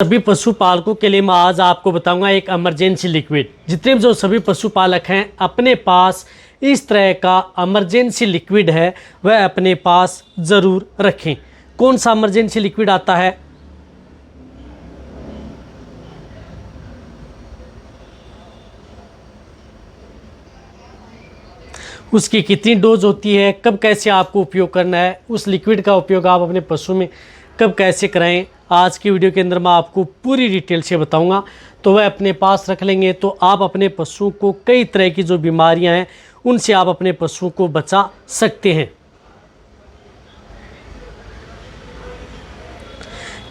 सभी पशुपालकों के लिए मैं आज आपको बताऊंगा एक इमरजेंसी लिक्विड। जितने भी जो सभी पशुपालक हैं अपने पास इस तरह का इमरजेंसी लिक्विड है वह अपने पास ज़रूर रखें। कौन सा इमरजेंसी लिक्विड आता है? उसकी कितनी डोज होती है, कब कैसे आपको उपयोग करना है, उस लिक्विड का उपयोग आप अपने पशु में कब कैसे कराएं, आज की वीडियो के अंदर मैं आपको पूरी डिटेल से बताऊंगा। तो वह अपने पास रख लेंगे तो आप अपने पशु को कई तरह की जो बीमारियां हैं उनसे आप अपने पशु को बचा सकते हैं।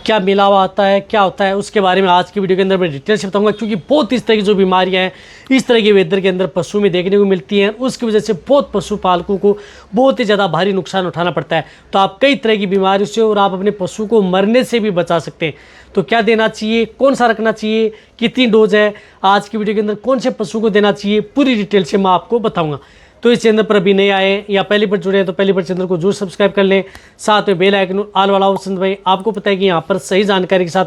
क्या मिला हुआ आता है, क्या होता है, उसके बारे में आज की वीडियो के अंदर मैं डिटेल से बताऊंगा, क्योंकि बहुत इस तरह की जो बीमारियां हैं इस तरह के वेदर के अंदर पशु में देखने को मिलती हैं। उसकी वजह से बहुत पशुपालकों को बहुत ही ज़्यादा भारी नुकसान उठाना पड़ता है। तो आप कई तरह की बीमारियों से और आप अपने पशु को मरने से भी बचा सकते हैं। तो क्या देना चाहिए, कौन सा रखना चाहिए, कितनी डोज है, आज की वीडियो के अंदर कौन से पशु को देना चाहिए, पूरी डिटेल से मैं आपको बताऊँगा। तो इस चैनल पर अभी नए आए या पहली बार जुड़े हैं तो पहली बार चैनल को जरूर सब्सक्राइब कर लें, साथ में बेल आइकन ऑल वाला ऑप्शन दबाएं। आपको पता है कि यहाँ पर सही जानकारी के साथ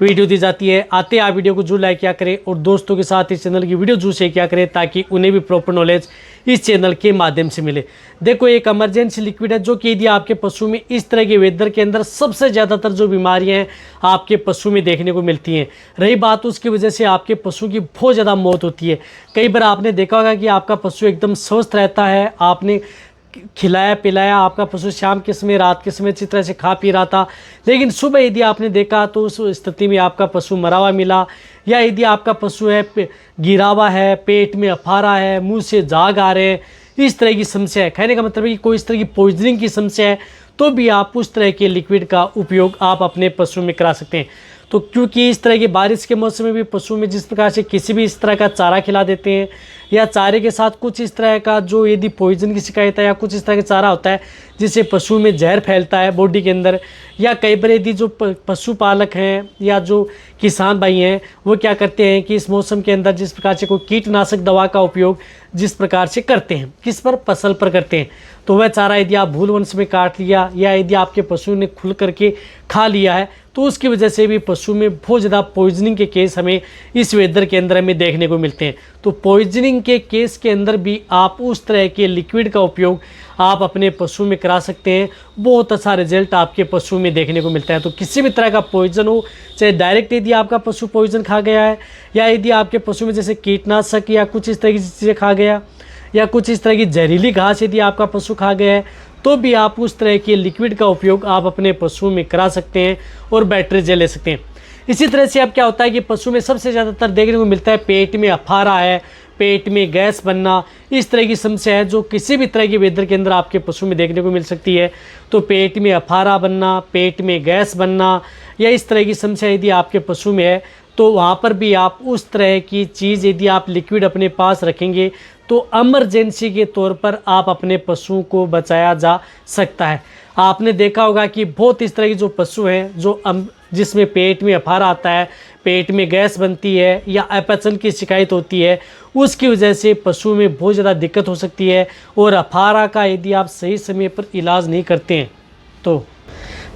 वीडियो दी जाती है। आते आप वीडियो को जरूर लाइक किया करें और दोस्तों के साथ इस चैनल की वीडियो जरूर शेयर किया करें ताकि उन्हें भी प्रॉपर नॉलेज इस चैनल के माध्यम से मिले। देखो, एक इमरजेंसी लिक्विड है जो कि यदि आपके पशु में इस तरह के वेदर के अंदर सबसे ज़्यादातर जो बीमारियां हैं आपके पशु में देखने को मिलती हैं। रही बात उसकी वजह से आपके पशु की बहुत ज़्यादा मौत होती है। कई बार आपने देखा होगा कि आपका पशु एकदम स्वस्थ रहता है, आपने खिलाया पिलाया, आपका पशु शाम के समय रात के समय अच्छी तरह से खा पी रहा था, लेकिन सुबह यदि आपने देखा तो उस स्थिति में आपका पशु मरा हुआ मिला, या यदि आपका पशु है गिरा हुआ है, पेट में अफारा है, मुंह से झाग आ रहे हैं, इस तरह की समस्या है, कहने का मतलब है कि कोई इस तरह की पॉइजनिंग की समस्या है, तो भी आप उस तरह के लिक्विड का उपयोग आप अपने पशु में करा सकते हैं। तो क्योंकि इस तरह की बारिश के मौसम में भी पशु में जिस प्रकार से किसी भी इस तरह का चारा खिला देते हैं या चारे के साथ कुछ इस तरह का जो यदि पॉइजन की शिकायत है या कुछ इस तरह का चारा होता है जिससे पशु में जहर फैलता है बॉडी के अंदर, या कई बार यदि जो पशुपालक हैं या जो किसान भाई हैं वो क्या करते हैं कि इस मौसम के अंदर जिस प्रकार से कोई कीटनाशक दवा का उपयोग जिस प्रकार से करते हैं, किस पर, फसल पर करते हैं, तो वह चारा यदि आप भूलवंश में काट लिया या यदि आपके पशु ने खुल करके खा लिया है तो उसकी वजह से भी पशु में बहुत ज़्यादा पॉइजनिंग के केस हमें इस वेदर के अंदर हमें देखने को मिलते हैं। तो पॉइजनिंग के केस के अंदर भी आप उस तरह के लिक्विड का उपयोग आप अपने पशु में करा सकते हैं। बहुत अच्छा रिजल्ट आपके पशु में देखने को मिलता है। तो किसी भी तरह का पॉइजन हो, चाहे डायरेक्ट यदि आपका पशु पॉइजन खा गया है या यदि आपके पशु में जैसे कीटनाशक या कुछ इस तरह की चीज़ें खा गया या कुछ इस तरह की जहरीली घास यदि आपका पशु खा गया है, तो भी आप उस तरह के लिक्विड का उपयोग आप अपने पशु में करा सकते हैं और बेटर रिजल्ट ले सकते हैं। इसी तरह से अब क्या होता है कि पशु में सबसे ज़्यादातर देखने को मिलता है पेट में अफारा है, पेट में गैस बनना, इस तरह की समस्या है जो किसी भी तरह के वेदर के अंदर आपके पशु में देखने को मिल सकती है। तो पेट में अफारा बनना, पेट में गैस बनना या इस तरह की समस्या यदि आपके पशु में है तो वहाँ पर भी आप उस तरह की चीज़ यदि आप लिक्विड अपने पास रखेंगे तो इमरजेंसी के तौर पर आप अपने पशु को बचाया जा सकता है। आपने देखा होगा कि बहुत इस तरह के जो पशु हैं जो जिसमें पेट में अफारा आता है, पेट में गैस बनती है या अपचन की शिकायत होती है, उसकी वजह से पशु में बहुत ज़्यादा दिक्कत हो सकती है। और अफारा का यदि आप सही समय पर इलाज नहीं करते हैं तो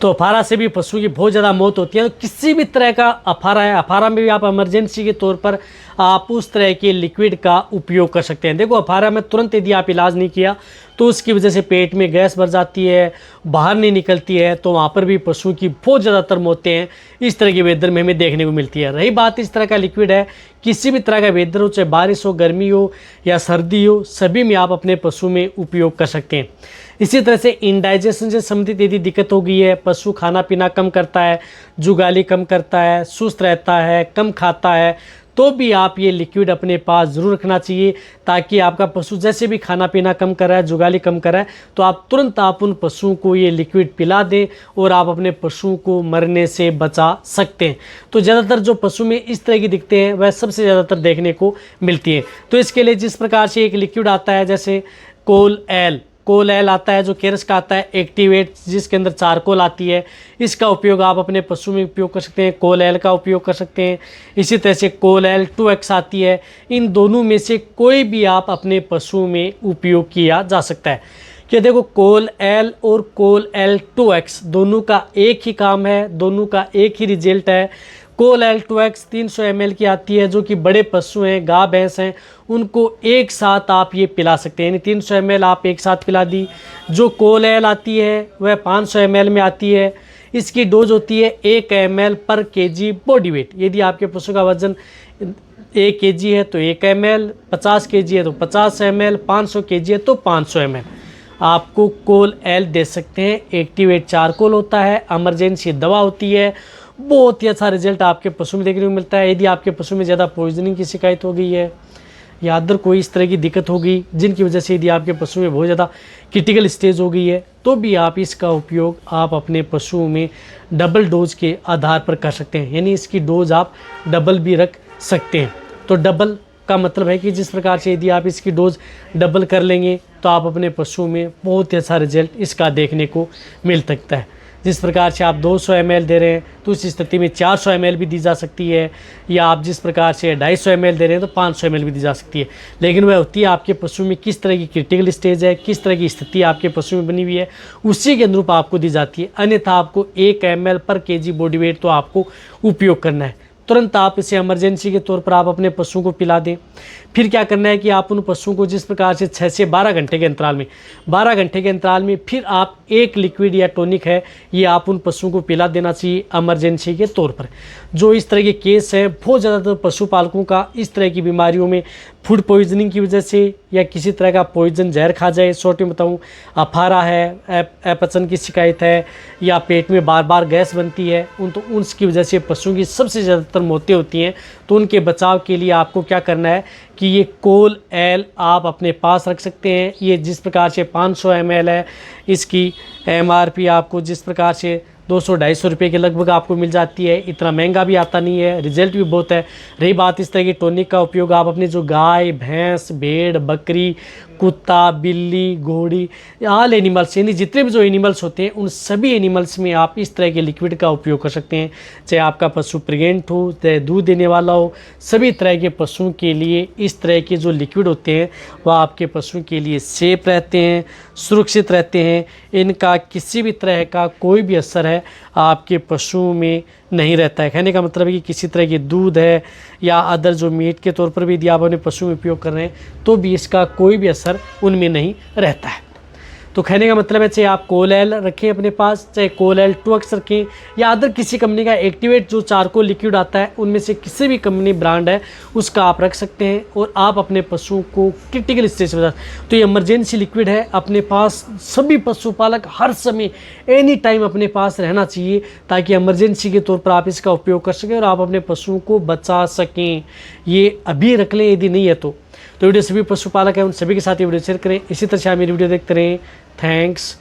अफारा से भी पशु की बहुत ज़्यादा मौत होती है। तो किसी भी तरह का अफारा है, अफारा में भी आप इमरजेंसी के तौर पर आप उस तरह के लिक्विड का उपयोग कर सकते हैं। देखो, अफारा में तुरंत यदि आप इलाज नहीं किया तो उसकी वजह से पेट में गैस भर जाती है, बाहर नहीं निकलती है, तो वहाँ पर भी पशु की बहुत ज़्यादातर मौतें हैं इस तरह के वेदर में हमें देखने को मिलती है। रही बात इस तरह का लिक्विड है, किसी भी तरह का वेदर हो, चाहे बारिश हो, गर्मी हो या सर्दी हो, सभी में आप अपने पशु में उपयोग कर सकते हैं। इसी तरह से इंडाइजेशन से संबंधित यदि दिक्कत हो गई है, पशु खाना पीना कम करता है, जुगाली कम करता है, सुस्त रहता है, कम खाता है, तो भी आप ये लिक्विड अपने पास ज़रूर रखना चाहिए ताकि आपका पशु जैसे भी खाना पीना कम कर रहा है, जुगाली कम कर रहा है, तो आप तुरंत आप उन पशुओं को ये लिक्विड पिला दें और आप अपने पशु को मरने से बचा सकते हैं। तो ज़्यादातर जो पशु में इस तरह की दिक्कतें हैं वह सबसे ज़्यादातर देखने को मिलती हैं। तो इसके लिए जिस प्रकार से एक लिक्विड आता है जैसे कोल एल आता है जो केरस का आता है, एक्टिवेट जिसके अंदर चारकोल आती है, इसका उपयोग आप अपने पशु में उपयोग कर सकते हैं। कोल एल का उपयोग कर सकते हैं। इसी तरह से कोल एल 2X आती है। इन दोनों में से कोई भी आप अपने पशु में उपयोग किया जा सकता है। कि देखो, कोल एल और कोल एल 2X दोनों का एक ही काम है, दोनों का एक ही रिजल्ट है। कोल-एल 2X 300 ml की आती है, जो कि बड़े पशु हैं, गाय भैंस हैं, उनको एक साथ आप ये पिला सकते हैं, यानी 300 ml आप एक साथ पिला दी। जो कोल-एल आती है वह 500 ml में आती है। इसकी डोज होती है 1 ml पर kg बॉडी वेट। यदि आपके पशु का वजन 1 kg है तो 1 ml, 50 kg है तो 50 ml, 500 kg है तो 500 ml आपको कोल-एल दे सकते हैं। एक्टिवेट चारकोल होता है, इमरजेंसी दवा होती है। बहुत ही अच्छा रिजल्ट आपके पशु में देखने को मिलता है। यदि आपके पशु में ज़्यादा पॉइजनिंग की शिकायत हो गई है या अदर कोई इस तरह की दिक्कत हो गई जिनकी वजह से यदि आपके पशु में बहुत ज़्यादा क्रिटिकल स्टेज हो गई है, तो भी आप इसका उपयोग आप अपने पशुओं में डबल डोज के आधार पर कर सकते हैं, यानी इसकी डोज आप डबल भी रख सकते हैं। तो डबल का मतलब है कि जिस प्रकार से यदि आप इसकी डोज डबल कर लेंगे तो आप अपने पशुओं में बहुत ही अच्छा रिजल्ट इसका देखने को मिल सकता है। जिस प्रकार से आप 200 ml दे रहे हैं तो उस स्थिति में 400 ml भी दी जा सकती है, या आप जिस प्रकार से 250 ml दे रहे हैं तो 500 ml भी दी जा सकती है। लेकिन वह होती है आपके पशु में किस तरह की क्रिटिकल स्टेज है, किस तरह की स्थिति आपके पशु में बनी हुई है, उसी के अनुरूप आपको दी जाती है। अन्यथा आपको 1 ml पर kg बॉडी वेट तो आपको उपयोग करना है। तुरंत आप इसे इमरजेंसी के तौर पर आप अपने पशुओं को पिला दें। फिर क्या करना है कि आप उन पशुओं को जिस प्रकार से 6 से 12 घंटे के अंतराल में 12 घंटे के अंतराल में फिर आप एक लिक्विड या टॉनिक है ये आप उन पशुओं को पिला देना चाहिए इमरजेंसी के तौर पर। जो इस तरह के केस हैं बहुत ज़्यादातर पशुपालकों का इस तरह की बीमारियों में फूड पॉइजनिंग की वजह से या किसी तरह का पॉइजन जहर खा जाए, शॉर्ट में बताऊँ अफारा है, अपचन की शिकायत है, या पेट में बार बार गैस बनती है, उसकी वजह से पशुओं की सबसे ज़्यादातर मौतें होती हैं। तो उनके बचाव के लिए आपको क्या करना है कि ये कोल-एल आप अपने पास रख सकते हैं। ये जिस प्रकार से 500 ml है, इसकी MRP आपको जिस प्रकार से 200-250 रुपये के लगभग आपको मिल जाती है। इतना महंगा भी आता नहीं है, रिजल्ट भी बहुत है। रही बात इस तरह की टॉनिक का उपयोग आप अपने जो गाय, भैंस, भेड़, बकरी, कुत्ता, बिल्ली, घोड़ी, ऑल एनिमल्स, यानी जितने भी जो एनिमल्स होते हैं उन सभी एनिमल्स में आप इस तरह के लिक्विड का उपयोग कर सकते हैं। चाहे आपका पशु प्रेग्नेंट हो, चाहे दूध देने वाला हो, सभी तरह के पशुओं के लिए इस तरह के जो लिक्विड होते हैं वह आपके पशुओं के लिए सेफ रहते हैं, सुरक्षित रहते हैं। इनका किसी भी तरह का कोई भी असर है आपके पशुओं में नहीं रहता है। कहने का मतलब है कि किसी तरह की दूध है या अदर जो मीट के तौर पर भी यदि आप अपने पशु में उपयोग कर रहे हैं तो भी इसका कोई भी असर उनमें नहीं रहता है। तो कहने का मतलब है चाहे आप कोल-एल रखें अपने पास, चाहे कोल-एल 2X रखें, या अदर किसी कंपनी का एक्टिवेट जो चारकोल लिक्विड आता है उनमें से किसी भी कंपनी ब्रांड है उसका आप रख सकते हैं और आप अपने पशुओं को क्रिटिकल स्टेज में। तो ये इमरजेंसी लिक्विड है, अपने पास सभी पशुपालक हर समय एनी टाइम अपने पास रहना चाहिए ताकि इमरजेंसी के तौर पर आप इसका उपयोग कर सकें और आप अपने पशुओं को बचा सकें। ये अभी रख लें, यदि नहीं है तो वीडियो सभी पशुपालक हैं उन सभी के साथ ये वीडियो शेयर करें। इसी तरह से आप मेरी वीडियो देखते रहें। थैंक्स।